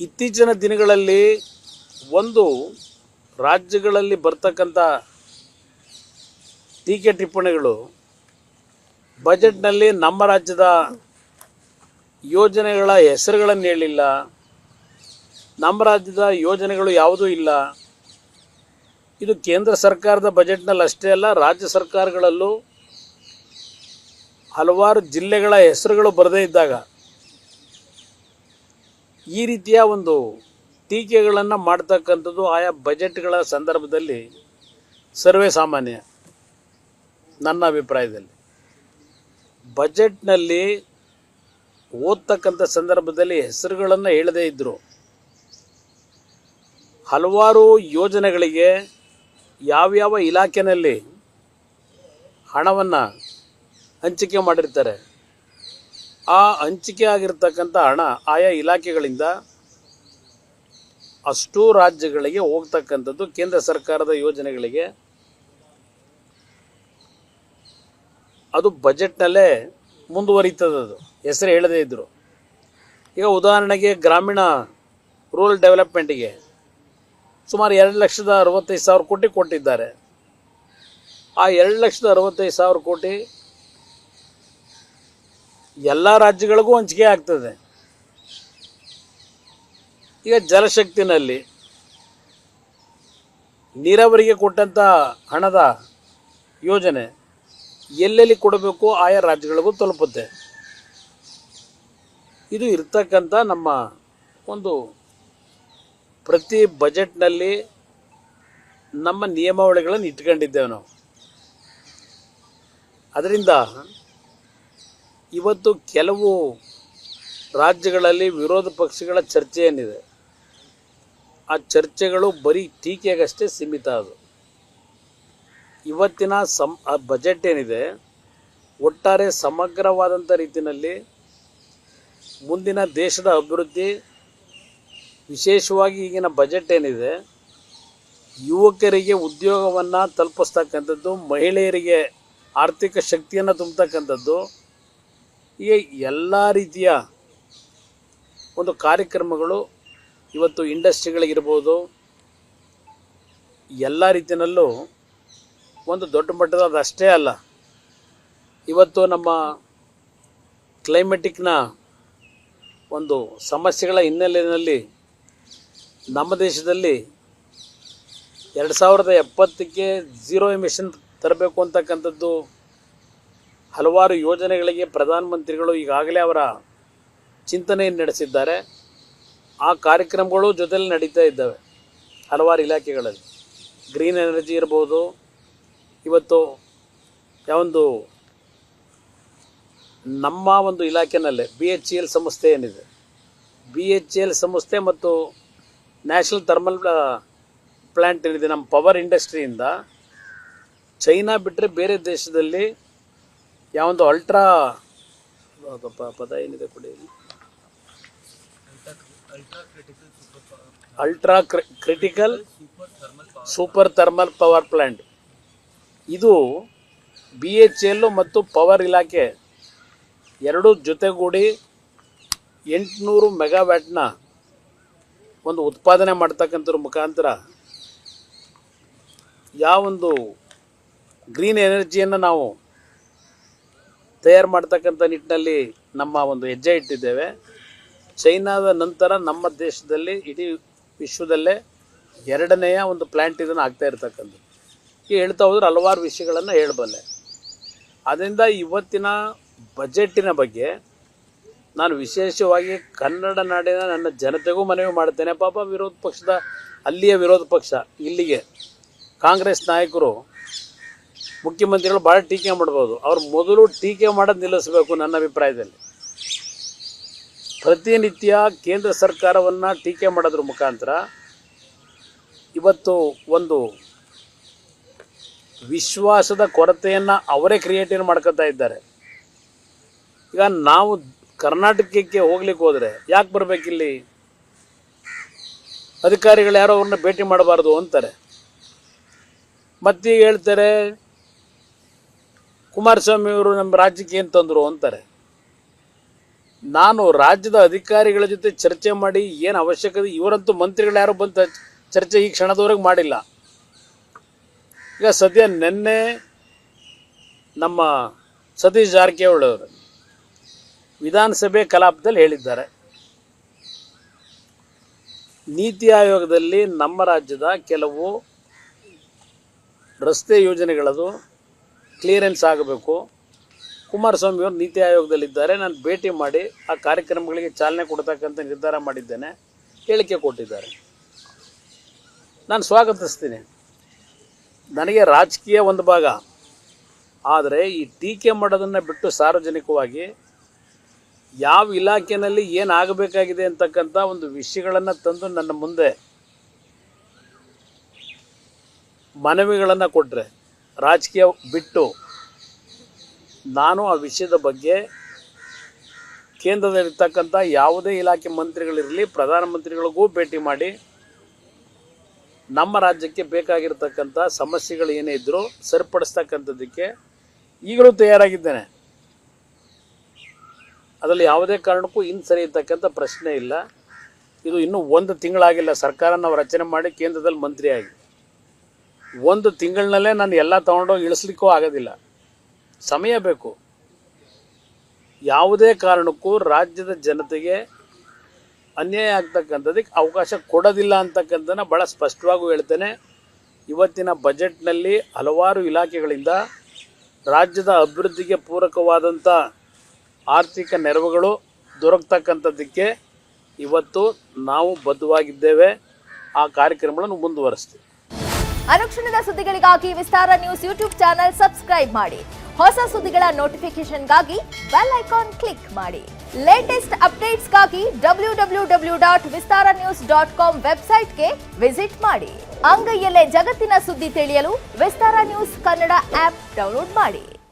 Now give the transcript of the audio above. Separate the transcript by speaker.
Speaker 1: ಇತ್ತೀಚಿನ ದಿನಗಳಲ್ಲಿ ಒಂದು ರಾಜ್ಯಗಳಲ್ಲಿ ಬರ್ತಕ್ಕಂಥ ಟೀಕೆ ಟಿಪ್ಪಣಿಗಳು ಬಜೆಟ್ನಲ್ಲಿ ನಮ್ಮ ರಾಜ್ಯದ ಯೋಜನೆಗಳ ಹೆಸರುಗಳನ್ನು ಹೇಳಿಲ್ಲ, ನಮ್ಮ ರಾಜ್ಯದ ಯೋಜನೆಗಳು ಯಾವುದೂ ಇಲ್ಲ. ಇದು ಕೇಂದ್ರ ಸರ್ಕಾರದ ಬಜೆಟ್ನಲ್ಲಿ ಅಷ್ಟೇ ಅಲ್ಲ, ರಾಜ್ಯ ಸರ್ಕಾರಗಳಲ್ಲೂ ಹಲವಾರು ಜಿಲ್ಲೆಗಳ ಹೆಸರುಗಳು ಬರದೇ ಇದ್ದಾಗ ಈ ರೀತಿಯ ಒಂದು ಟೀಕೆಗಳನ್ನು ಮಾಡ್ತಕ್ಕಂಥದ್ದು ಆಯಾ ಬಜೆಟ್ಗಳ ಸಂದರ್ಭದಲ್ಲಿ ಸರ್ವೇ ಸಾಮಾನ್ಯ. ನನ್ನ ಅಭಿಪ್ರಾಯದಲ್ಲಿ ಬಜೆಟ್ನಲ್ಲಿ ಓದ್ತಕ್ಕಂಥ ಸಂದರ್ಭದಲ್ಲಿ ಹೆಸರುಗಳನ್ನು ಹೇಳದೇ ಇದ್ದರು ಹಲವಾರು ಯೋಜನೆಗಳಿಗೆ ಯಾವ್ಯಾವ ಇಲಾಖೆಯಲ್ಲಿ ಹಣವನ್ನು ಹಂಚಿಕೆ ಮಾಡಿರ್ತಾರೆ, ಆ ಹಂಚಿಕೆ ಆಗಿರ್ತಕ್ಕಂಥ ಹಣ ಆಯಾ ಇಲಾಖೆಗಳಿಂದ ಅಷ್ಟೂ ರಾಜ್ಯಗಳಿಗೆ ಹೋಗ್ತಕ್ಕಂಥದ್ದು ಕೇಂದ್ರ ಸರ್ಕಾರದ ಯೋಜನೆಗಳಿಗೆ ಅದು ಬಜೆಟ್ನಲ್ಲೇ ಮುಂದುವರಿತದೆ. ಅದು ಹೆಸರು ಹೇಳದೇ ಇದ್ದರು. ಈಗ ಉದಾಹರಣೆಗೆ ಗ್ರಾಮೀಣ ರೂರಲ್ ಡೆವಲಪ್ಮೆಂಟಿಗೆ ಸುಮಾರು 2,65,000 ಕೋಟಿ ಕೊಟ್ಟಿದ್ದಾರೆ. ಆ 2,65,000 ಕೋಟಿ ಎಲ್ಲ ರಾಜ್ಯಗಳಿಗೂ ಹಂಚಿಕೆ ಆಗ್ತದೆ. ಈಗ ಜಲಶಕ್ತಿನಲ್ಲಿ ನೀರಾವರಿಗೆ ಕೊಟ್ಟಂಥ ಹಣದ ಯೋಜನೆ ಎಲ್ಲೆಲ್ಲಿ ಕೊಡಬೇಕು ಆಯಾ ರಾಜ್ಯಗಳಿಗೂ ತಲುಪುತ್ತೆ. ಇದು ಇರ್ತಕ್ಕಂಥ ನಮ್ಮ ಒಂದು ಪ್ರತಿ ಬಜೆಟ್ನಲ್ಲಿ ನಮ್ಮ ನಿಯಮಾವಳಿಗಳನ್ನು ಇಟ್ಕೊಂಡಿದ್ದೇವೆ ನಾವು. ಅದರಿಂದ ಇವತ್ತು ಕೆಲವು ರಾಜ್ಯಗಳಲ್ಲಿ ವಿರೋಧ ಪಕ್ಷಗಳ ಚರ್ಚೆ ಏನಿದೆ, ಆ ಚರ್ಚೆಗಳು ಬರೀ ಟೀಕೆಗಷ್ಟೇ ಸೀಮಿತ. ಅದು ಇವತ್ತಿನ ಬಜೆಟ್ ಏನಿದೆ ಒಟ್ಟಾರೆ ಸಮಗ್ರವಾದಂಥ ರೀತಿಯಲ್ಲಿ ಮುಂದಿನ ದೇಶದ ಅಭಿವೃದ್ಧಿ, ವಿಶೇಷವಾಗಿ ಈಗಿನ ಬಜೆಟ್ ಏನಿದೆ ಯುವಕರಿಗೆ ಉದ್ಯೋಗವನ್ನು ತಲುಪಿಸ್ತಕ್ಕಂಥದ್ದು, ಮಹಿಳೆಯರಿಗೆ ಆರ್ಥಿಕ ಶಕ್ತಿಯನ್ನು ತುಂಬತಕ್ಕಂಥದ್ದು, ಹೀಗೆ ಎಲ್ಲ ರೀತಿಯ ಒಂದು ಕಾರ್ಯಕ್ರಮಗಳು ಇವತ್ತು ಇಂಡಸ್ಟ್ರಿಗಳಿಗಿರ್ಬೋದು ಎಲ್ಲ ರೀತಿಯಲ್ಲೂ ಒಂದು ದೊಡ್ಡ ಮಟ್ಟದ, ಅದಷ್ಟೇ ಅಲ್ಲ, ಇವತ್ತು ನಮ್ಮ ಕ್ಲೈಮೆಟಿಕ್ನ ಒಂದು ಸಮಸ್ಯೆಗಳ ಹಿನ್ನೆಲೆಯಲ್ಲಿ ನಮ್ಮ ದೇಶದಲ್ಲಿ 2070ಕ್ಕೆ ಝೀರೋ ಎಮಿಷನ್ ತರಬೇಕು ಅಂತಕ್ಕಂಥದ್ದು ಹಲವಾರು ಯೋಜನೆಗಳಿಗೆ ಪ್ರಧಾನಮಂತ್ರಿಗಳು ಈಗಾಗಲೇ ಅವರ ಚಿಂತನೆಯನ್ನು ನಡೆಸಿದ್ದಾರೆ. ಆ ಕಾರ್ಯಕ್ರಮಗಳು ಜೊತೆಲಿ ನಡೀತಾ ಇದ್ದಾವೆ ಹಲವಾರು ಇಲಾಖೆಗಳಲ್ಲಿ. ಗ್ರೀನ್ ಎನರ್ಜಿ ಇರ್ಬೋದು, ಇವತ್ತು ಯಾವೊಂದು ನಮ್ಮ ಒಂದು ಇಲಾಖೆನಲ್ಲೇ BHEL ಸಂಸ್ಥೆ ಏನಿದೆ, BHEL ಸಂಸ್ಥೆ ಮತ್ತು ನ್ಯಾಷನಲ್ ಥರ್ಮಲ್ ಪ್ಲ್ಯಾಂಟ್ ಏನಿದೆ ನಮ್ಮ ಪವರ್ ಇಂಡಸ್ಟ್ರಿಯಿಂದ, ಚೈನಾ ಬಿಟ್ಟರೆ ಬೇರೆ ದೇಶದಲ್ಲಿ ಯಾವೊಂದು ಪದ ಏನಿದೆ ಕೊಡಿ, ultra critical super thermal power plant, ಇದು BHEL ಮತ್ತು ಪವರ್ ಇಲಾಖೆ ಎರಡೂ ಜೊತೆಗೂಡಿ 800 ಮೆಗಾವ್ಯಾಟ್ನ ಒಂದು ಉತ್ಪಾದನೆ ಮಾಡ್ತಕ್ಕಂಥದ್ರ ಮುಖಾಂತರ ಯಾವೊಂದು ಗ್ರೀನ್ ಎನರ್ಜಿಯನ್ನು ನಾವು ತಯಾರು ಮಾಡ್ತಕ್ಕಂಥ ನಿಟ್ಟಿನಲ್ಲಿ ನಮ್ಮ ಒಂದು ಹೆಜ್ಜೆ ಇಟ್ಟಿದ್ದೇವೆ. ಚೈನಾದ ನಂತರ ನಮ್ಮ ದೇಶದಲ್ಲಿ ಇಡೀ ವಿಶ್ವದಲ್ಲೇ 2ನೇ ಒಂದು ಪ್ಲ್ಯಾಂಟ್ ಇದನ್ನು ಆಗ್ತಾ ಇರ್ತಕ್ಕಂಥದ್ದು. ಈಗ ಹೇಳ್ತಾ ಹೋದ್ರೆ ಹಲವಾರು ವಿಷಯಗಳನ್ನು ಹೇಳಬಲ್ಲೆ. ಅದರಿಂದ ಇವತ್ತಿನ ಬಜೆಟ್ಟಿನ ಬಗ್ಗೆ ನಾನು ವಿಶೇಷವಾಗಿ ಕನ್ನಡ ನಾಡಿನ ನನ್ನ ಜನತೆಗೂ ಮನವಿ ಮಾಡ್ತೇನೆ. ಪಾಪ ವಿರೋಧ ಪಕ್ಷದ ಅಲ್ಲಿಯ ವಿರೋಧ ಪಕ್ಷ ಇಲ್ಲಿಗೆ ಕಾಂಗ್ರೆಸ್ ನಾಯಕರು, ಮುಖ್ಯಮಂತ್ರಿಗಳು ಭಾಳ ಟೀಕೆ ಮಾಡ್ಬೋದು. ಅವ್ರು ಮೊದಲು ಟೀಕೆ ಮಾಡೋದು ನಿಲ್ಲಿಸಬೇಕು. ನನ್ನ ಅಭಿಪ್ರಾಯದಲ್ಲಿ ಪ್ರತಿನಿತ್ಯ ಕೇಂದ್ರ ಸರ್ಕಾರವನ್ನು ಟೀಕೆ ಮಾಡೋದ್ರ ಮುಖಾಂತರ ಇವತ್ತು ಒಂದು ವಿಶ್ವಾಸದ ಕೊರತೆಯನ್ನು ಅವರೇ ಕ್ರಿಯೇಟ್ ಮಾಡ್ಕೊತಾ ಇದ್ದಾರೆ. ಈಗ ನಾವು ಕರ್ನಾಟಕಕ್ಕೆ ಹೋಗ್ಲಿಕ್ಕೆ ಹೋದರೆ ಯಾಕೆ ಬರಬೇಕಿಲ್ಲಿ, ಅಧಿಕಾರಿಗಳು ಯಾರೋ ಅವ್ರನ್ನ ಭೇಟಿ ಮಾಡಬಾರ್ದು ಅಂತಾರೆ. ಮತ್ತೀಗ ಹೇಳ್ತಾರೆ ಕುಮಾರಸ್ವಾಮಿ ಅವರು ನಮ್ಮ ರಾಜ್ಯಕ್ಕೆ ಏನು ತಂದರು ಅಂತಾರೆ. ನಾನು ರಾಜ್ಯದ ಅಧಿಕಾರಿಗಳ ಜೊತೆ ಚರ್ಚೆ ಮಾಡಿ ಏನು ಅವಶ್ಯಕತೆ, ಇವರಂತೂ ಮಂತ್ರಿಗಳು ಯಾರು ಬಂದು ಚರ್ಚೆ ಈ ಕ್ಷಣದವರೆಗೆ ಮಾಡಿಲ್ಲ. ಈಗ ಸದ್ಯ ನಿನ್ನೆ ನಮ್ಮ ಸತೀಶ್ ಜಾರಕಿಹೊಳಿ ಅವರು ವಿಧಾನಸಭೆ ಕಲಾಪದಲ್ಲಿ ಹೇಳಿದ್ದಾರೆ, ನೀತಿ ಆಯೋಗದಲ್ಲಿ ನಮ್ಮ ರಾಜ್ಯದ ಕೆಲವು ರಸ್ತೆ ಯೋಜನೆಗಳದು ಕ್ಲಿಯರೆನ್ಸ್ ಆಗಬೇಕು. ಕುಮಾರಸ್ವಾಮಿ ಅವರು ನೀತಿ ಆಯೋಗದಲ್ಲಿದ್ದಾರೆ, ನಾನು ಭೇಟಿ ಮಾಡಿ ಆ ಕಾರ್ಯಕ್ರಮಗಳಿಗೆ ಚಾಲನೆ ಕೊಡ್ತಕ್ಕಂಥ ನಿರ್ಧಾರ ಮಾಡಿದ್ದೇನೆ, ಹೇಳಿಕೆ ಕೊಟ್ಟಿದ್ದಾರೆ. ನಾನು ಸ್ವಾಗತಿಸ್ತೀನಿ. ನನಗೆ ರಾಜಕೀಯ ಒಂದು ಭಾಗ, ಆದರೆ ಈ ಟೀಕೆ ಮಾಡೋದನ್ನು ಬಿಟ್ಟು ಸಾರ್ವಜನಿಕವಾಗಿ ಯಾವ ಇಲಾಖೆಯಲ್ಲಿ ಏನಾಗಬೇಕಾಗಿದೆ ಅಂತಕ್ಕಂಥ ಒಂದು ವಿಷಯಗಳನ್ನು ತಂದು ನನ್ನ ಮುಂದೆ ಮನವಿಗಳನ್ನು ಕೊಟ್ಟರೆ, ರಾಜಕೀಯ ಬಿಟ್ಟು ನಾನು ಆ ವಿಷಯದ ಬಗ್ಗೆ ಕೇಂದ್ರದಲ್ಲಿರ್ತಕ್ಕಂಥ ಯಾವುದೇ ಇಲಾಖೆ ಮಂತ್ರಿಗಳಿರಲಿ, ಪ್ರಧಾನಮಂತ್ರಿಗಳಿಗೂ ಭೇಟಿ ಮಾಡಿ ನಮ್ಮ ರಾಜ್ಯಕ್ಕೆ ಬೇಕಾಗಿರ್ತಕ್ಕಂಥ ಸಮಸ್ಯೆಗಳು ಏನೇ ಇದ್ದರೂ ಸರಿಪಡಿಸ್ತಕ್ಕಂಥದ್ದಕ್ಕೆ ಈಗಲೂ ತಯಾರಾಗಿದ್ದೇನೆ. ಅದರಲ್ಲಿ ಯಾವುದೇ ಕಾರಣಕ್ಕೂ ಸರಿ ಇರ್ತಕ್ಕಂಥ ಪ್ರಶ್ನೆ ಇಲ್ಲ. ಇದು ಇನ್ನೂ 1 ತಿಂಗಳಾಗಿಲ್ಲ ಸರ್ಕಾರ ನಾವು ರಚನೆ ಮಾಡಿ ಕೇಂದ್ರದಲ್ಲಿ ಮಂತ್ರಿಯಾಗಿ. 1 ತಿಂಗಳಿನಲ್ಲೇ ನಾನು ಎಲ್ಲ ತೊಗೊಂಡೋಗಿ ಇಳಿಸ್ಲಿಕ್ಕೂ ಆಗೋದಿಲ್ಲ, ಸಮಯ ಬೇಕು. ಯಾವುದೇ ಕಾರಣಕ್ಕೂ ರಾಜ್ಯದ ಜನತೆಗೆ ಅನ್ಯಾಯ ಆಗ್ತಕ್ಕಂಥದ್ದಕ್ಕೆ ಅವಕಾಶ ಕೊಡೋದಿಲ್ಲ ಅಂತಕ್ಕಂಥದ್ದನ್ನು ಭಾಳ ಸ್ಪಷ್ಟವಾಗೂ ಹೇಳ್ತೇನೆ. ಇವತ್ತಿನ ಬಜೆಟ್ನಲ್ಲಿ ಹಲವಾರು ಇಲಾಖೆಗಳಿಂದ ರಾಜ್ಯದ ಅಭಿವೃದ್ಧಿಗೆ ಪೂರಕವಾದಂಥ ಆರ್ಥಿಕ ನೆರವುಗಳು ದೊರಕತಕ್ಕಂಥದ್ದಕ್ಕೆ ಇವತ್ತು ನಾವು ಬದ್ಧವಾಗಿದ್ದೇವೆ. ಆ ಕಾರ್ಯಕ್ರಮಗಳನ್ನು ಮುಂದುವರಿಸ್ತೀವಿ.
Speaker 2: ಅನುಕ್ಷಣದ ಸುದ್ದಿಗಳಿಗಾಗಿ ವಿಸ್ತಾರ ನ್ಯೂಸ್ ಯೂಟ್ಯೂಬ್ ಚಾನೆಲ್ ಸಬ್ಸ್ಕ್ರೈಬ್ ಮಾಡಿ. ಹೊಸ ಸುದ್ದಿಗಳ ನೋಟಿಫಿಕೇಶನ್ಗಾಗಿ ಬೆಲ್ ಐಕಾನ್ ಕ್ಲಿಕ್ ಮಾಡಿ. ಲೇಟೆಸ್ಟ್ ಅಪ್ಡೇಟ್ಸ್ಗಾಗಿ www.vistaranews.com ವೆಬ್ಸೈಟ್ಗೆ ವಿಸಿಟ್ ಮಾಡಿ. ಅಂಗೈಯಲ್ಲೇ ಜಗತ್ತಿನ ಸುದ್ದಿ ತಿಳಿಯಲು ವಿಸ್ತಾರ ನ್ಯೂಸ್ ಕನ್ನಡ ಆಪ್ ಡೌನ್ಲೋಡ್ ಮಾಡಿ.